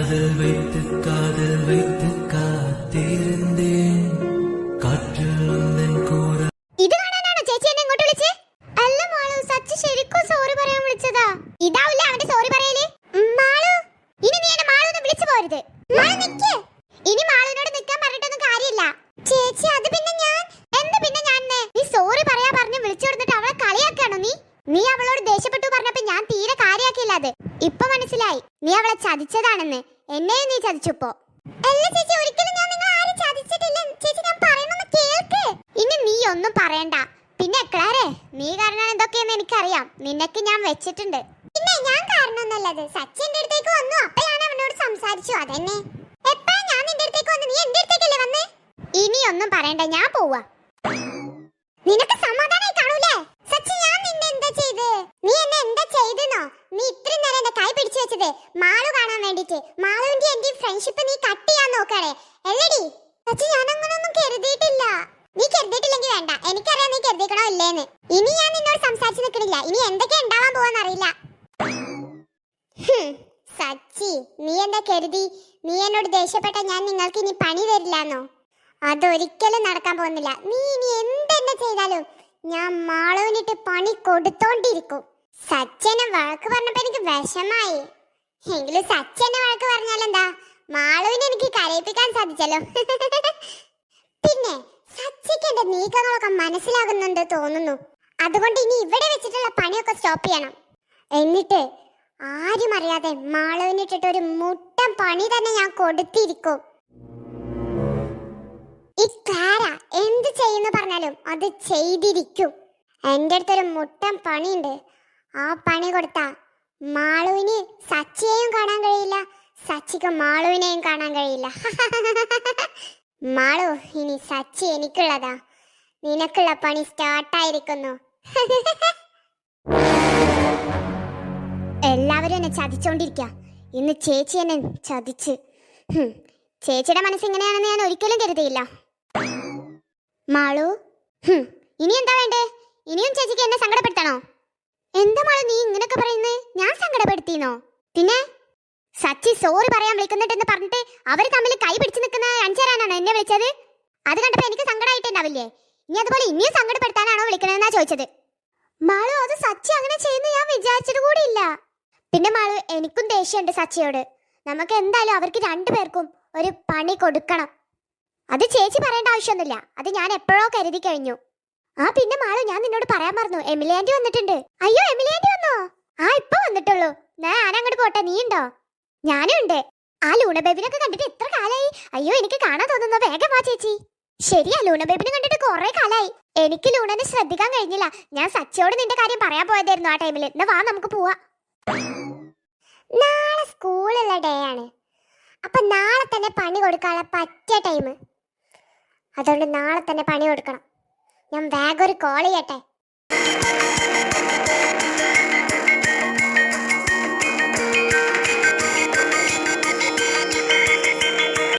காதல் வைத்து காத்திருந்தேன் காற்றில் உந்தன் கூற. ഇത് കാണാനാണോ ചേച്ചി എന്നെ ഇങ്ങോട്ട് വിളിച്ചേ? അല്ല മാളു, സച്ചി ശരിക്കും സോറി പറയാൻ വിളിച്ചതാ. ഇതാവില്ല അവന്റെ സോറി പറയല്. മാളു, ഇനി നീ എന്നെ മാളു എന്ന് വിളിച്ചു പോരുത്. മാളു നിക്ക്. ഇനി മാളുവിനോട് നിൽക്കാൻ പറഞ്ഞിട്ടൊന്നും കാര്യമില്ല. ചേച്ചി അത് പിന്നെ ഞാൻ പിന്നെ ഞാൻ നീ സോറി പറയാ പറഞ്ഞ് വിളിച്ചു കൊടുത്തിട്ട് അവളെ കളിയാക്കാണോ നീ? നീ അവളോട് ദേഷ്യപ്പെട്ടു പറഞ്ഞപ്പോ ഞാൻ തീരെ കാര്യാക്കിയില്ല അത്. ഇപ്പൊ മനസ്സിലായി നീ അവളെ ചതിച്ചതാണെന്ന്. എന്നെയും നീ ചതിച്ചുപ്പോ. അല്ല ചേച്ചി, ഒരിക്കലും ഞാൻ നിങ്ങൾ ആരും ചതിച്ചിട്ടില്ല. ചേച്ചി ഞാൻ പറയുന്നത് കേൾക്ക്. ഇനി നീ ഒന്നും പറയണ്ട. പിന്നെ ക്ലാരേ, നീ കാരണം എന്തൊക്കെയെന്ന് എനിക്കറിയാം. നിനക്ക് ഞാൻ വെച്ചിട്ടുണ്ട്. പിന്നെ ഞാൻ കാരണമൊന്നല്ലത്. സച്ചി എന്റെ അടുത്തേക്ക് വന്നു, അപ്പൊ ഞാൻ അവനോട് സംസാരിച്ചു. അതന്നെ. എപ്പോഴാ ഞാൻ നിന്റെ അടുത്തേക്ക് വന്നു? നീ എന്റെ അടുത്തേക്കല്ലേ വന്നേ? ഇനി ഒന്നും പറയണ്ട, ഞാൻ പോവാ. നിനക്ക് സമാധാനമായി കാണൂലേ? സച്ചി, ഞാൻ നിന്നെ എന്താ ചെയ്ത്? നീ എന്നെ എന്താ ചെയ്തെന്നോ? നീ ഇത്രയും നേരം എന്റെ കൈ പിടിച്ചു വെച്ചത് മാളു കാണാൻ വേണ്ടിട്ട്. മാളുവിന്റെ എന്റെ ഫ്രണ്ട്ഷിപ്പ് നീ കട്ട് ചെയ്യാൻ നോക്കണേ അല്ലേടി? സച്ചി, ഞാൻ അങ്ങനൊന്നും കരുതിയിട്ടില്ല. നീ കരുതിയിട്ടില്ലെങ്കിൽ വേണ്ട, എനിക്കറിയാം നീ കരുതിക്കണോ ഇല്ലേന്ന്. ഇനി ഞാൻ നിന്നോട് സംസാരിച്ചു നിൽക്കണില്ല. ഇനി എന്തൊക്കെ ഉണ്ടാവാൻ പോവാന്നറിയില്ല. സച്ചി, നീ എന്താ കരുതി? നീ എന്നോട് ദേഷ്യപ്പെട്ട ഞാൻ നിങ്ങൾക്ക് ഇനി പണി തരില്ലാന്നോ? അതൊരിക്കലും നടക്കാൻ പോകുന്നില്ല. നീ ഇനി എന്തെന്നെ ചെയ്താലും ഞാൻ മാളുവിനിട്ട് പണി കൊടുത്തോണ്ടിരിക്കും. സച്ചനെ വഴക്ക് പറഞ്ഞപ്പോ എനിക്ക് വിഷമായി. എങ്കിലും സച്ചനെ വഴക്ക് പറഞ്ഞാലെന്താ, മാളുവിനെ എനിക്ക് കരയിപ്പിക്കാൻ സാധിച്ചല്ലോ. പിന്നെ സച്ചിക്ക് എന്റെ നീക്കങ്ങളൊക്കെ മനസ്സിലാകുന്നുണ്ട് തോന്നുന്നു. അതുകൊണ്ട് ഇനി ഇവിടെ വെച്ചിട്ടുള്ള പണിയൊക്കെ സ്റ്റോപ്പ് ചെയ്യണം. എന്നിട്ട് ആരും അറിയാതെ മാളുവിനിട്ടിട്ട് ഒരു മുട്ടൻ പണി തന്നെ ഞാൻ കൊടുത്തിരിക്കും. ഈ ക്ലാര എന്ത് ചെയ്യുന്നു പറഞ്ഞാലും അത് ചെയ്തിരിക്കും. എൻ്റെ അടുത്തൊരു മുട്ടൻ പണിയുണ്ട്. ആ പണി കൊടുത്താ മാളുവിന് സച്ചിയെയും കാണാൻ കഴിയില്ല, സച്ചിക്ക് മാളുവിനെയും കാണാൻ കഴിയില്ല. മാളു, ഇനി സച്ചി എനിക്കുള്ളതാ. നിനക്കുള്ള പണി സ്റ്റാർട്ടായിരിക്കുന്നു. എല്ലാവരും എന്നെ ചതിച്ചോണ്ടിരിക്ക. ഇന്ന് ചേച്ചി എന്നെ ചതിച്ച്. ചേച്ചിയുടെ മനസ്സിങ്ങനെയാണെന്ന് ഞാൻ ഒരിക്കലും കരുതിയില്ല. മാളു, ഇനി എന്താ വേണ്ടേ? ഇനിയും ചേച്ചിക്ക് എന്നെ സങ്കടപ്പെടുത്തണോ? എന്താ മാളു നീ ഇങ്ങനൊക്കെ പറയുന്നേ? ഞാൻ സങ്കടപ്പെടുത്തിനോ? പിന്നെ സച്ചി സോറി പറയാൻ വിളിക്കുന്നുണ്ടെന്ന് പറഞ്ഞിട്ട് അവര് തമ്മിൽ കൈ പിടിച്ചു നിൽക്കുന്ന അഞ്ചേരാനാണോ എന്നെ വിളിച്ചത്? അത് കണ്ടപ്പോ എനിക്ക് സങ്കടമായിട്ടുണ്ടാവില്ലേ? ഇനി അതുപോലെ ഇനിയും സങ്കടപ്പെടുത്താനാണോ വിളിക്കണമെന്നാ ചോദിച്ചത്. മാളു, അത് സച്ചി അങ്ങനെ ചെയ്യുന്ന ഞാൻ വിചാരിച്ചിട്ട് കൂടിയില്ല. പിന്നെ മാളു, എനിക്കും ദേഷ്യമുണ്ട് സച്ചിയോട്. നമുക്ക് എന്തായാലും അവർക്ക് രണ്ടുപേർക്കും ഒരു പണി കൊടുക്കണം. അത് ചേച്ചി പറയേണ്ട ആവശ്യമൊന്നുമില്ല. അത് ഞാൻ എപ്പോഴോ കരുതി കഴിഞ്ഞു. പിന്നെ മാളു, ഞാൻ നിന്നോട് പറയാൻ മറന്നു. എമിലി ആന്റി വന്നിട്ടുണ്ട്. അയ്യോ, എമിലി ആന്റി വന്നോ? ഇപ്പൊ വന്നിട്ടുള്ളൂ. ഞാൻ അങ്ങോട്ട് പോട്ടെ, നീ ഉണ്ടോ? ഞാനും ഉണ്ട്. ആ ലൂണ ബേബിനൊക്കെ കണ്ടിട്ട് എത്ര കാലായി. അയ്യോ, എനിക്ക് കാണാൻ തോന്നുന്നു. വേഗം വാ ചേച്ചി. ശരിയാ, ലൂണ ബേബിനെ കണ്ടിട്ട് കുറെ കാലായി. എനിക്ക് ലൂണനെ ശ്രദ്ധിക്കാൻ കഴിഞ്ഞില്ല. ഞാൻ സച്ചിയോട് നിന്റെ കാര്യം പറയാൻ പോയതായിരുന്നു ആ ടൈമിൽ. എന്നാ വാ, നമുക്ക് പോവാ. നാളെ സ്കൂളുള്ള ഡേ ആണ്. അപ്പൊ നാളെ തന്നെ പണി കൊടുക്കാനുള്ള പറ്റിയ ടൈം. അതുകൊണ്ട് നാളെ തന്നെ പണി കൊടുക്കണം. ഞാൻ വേഗം ഒരു കോൾ ചെയ്യട്ടെ.